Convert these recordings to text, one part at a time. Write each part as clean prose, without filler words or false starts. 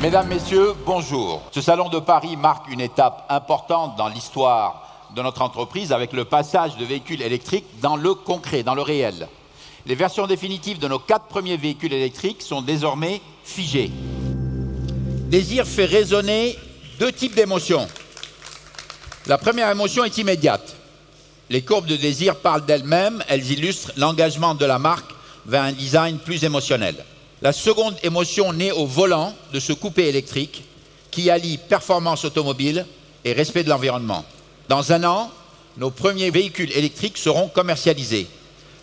Mesdames, Messieurs, bonjour. Ce salon de Paris marque une étape importante dans l'histoire de notre entreprise avec le passage de véhicules électriques dans le concret, dans le réel. Les versions définitives de nos 4 premiers véhicules électriques sont désormais figées. Désir fait résonner 2 types d'émotions. La première émotion est immédiate. Les courbes de Désir parlent d'elles-mêmes, elles illustrent l'engagement de la marque vers un design plus émotionnel. La seconde émotion naît au volant de ce coupé électrique qui allie performance automobile et respect de l'environnement. Dans 1 an, nos premiers véhicules électriques seront commercialisés.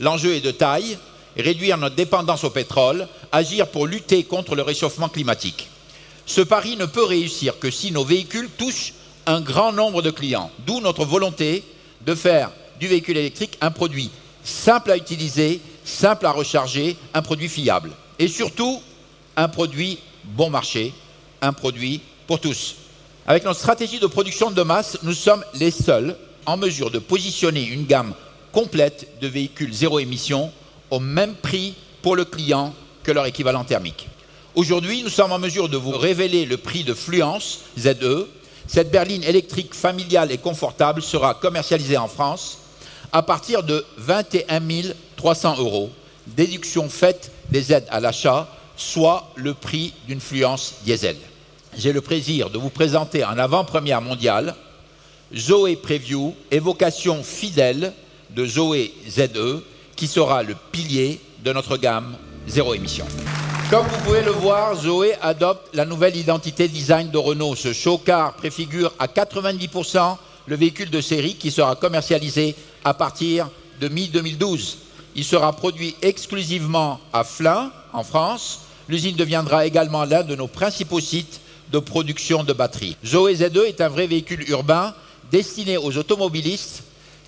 L'enjeu est de taille, réduire notre dépendance au pétrole, agir pour lutter contre le réchauffement climatique. Ce pari ne peut réussir que si nos véhicules touchent un grand nombre de clients, d'où notre volonté de faire du véhicule électrique un produit simple à utiliser, simple à recharger, un produit fiable. Et surtout, un produit bon marché, un produit pour tous. Avec notre stratégie de production de masse, nous sommes les seuls en mesure de positionner une gamme complète de véhicules zéro émission au même prix pour le client que leur équivalent thermique. Aujourd'hui, nous sommes en mesure de vous révéler le prix de Fluence ZE. Cette berline électrique familiale et confortable sera commercialisée en France à partir de 21 300 €, déduction faite des aides à l'achat, soit le prix d'une Fluence diesel. J'ai le plaisir de vous présenter en avant-première mondiale Zoé Preview, évocation fidèle de Zoé ZE, qui sera le pilier de notre gamme zéro émission. Comme vous pouvez le voir, Zoé adopte la nouvelle identité design de Renault. Ce show-car préfigure à 90% le véhicule de série qui sera commercialisé à partir de mi-2012. Il sera produit exclusivement à Flins, en France. L'usine deviendra également l'un de nos principaux sites de production de batteries. Zoé ZE est un vrai véhicule urbain destiné aux automobilistes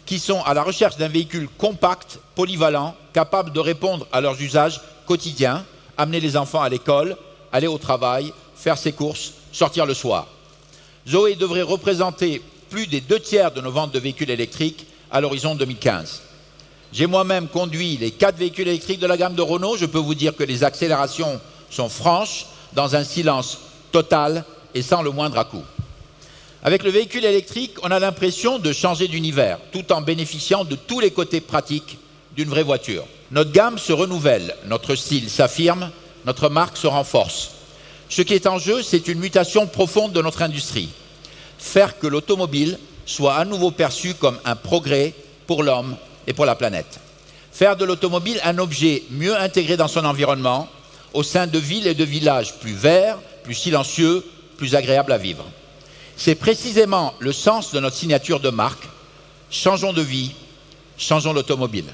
qui sont à la recherche d'un véhicule compact, polyvalent, capable de répondre à leurs usages quotidiens, amener les enfants à l'école, aller au travail, faire ses courses, sortir le soir. Zoé devrait représenter plus des 2/3 de nos ventes de véhicules électriques à l'horizon 2015. J'ai moi-même conduit les 4 véhicules électriques de la gamme de Renault. Je peux vous dire que les accélérations sont franches, dans un silence total et sans le moindre à-coup. Avec le véhicule électrique, on a l'impression de changer d'univers, tout en bénéficiant de tous les côtés pratiques d'une vraie voiture. Notre gamme se renouvelle, notre style s'affirme, notre marque se renforce. Ce qui est en jeu, c'est une mutation profonde de notre industrie. Faire que l'automobile soit à nouveau perçue comme un progrès pour l'homme et pour la planète. Faire de l'automobile un objet mieux intégré dans son environnement, au sein de villes et de villages plus verts, plus silencieux, plus agréables à vivre. C'est précisément le sens de notre signature de marque. Changeons de vie, changeons l'automobile.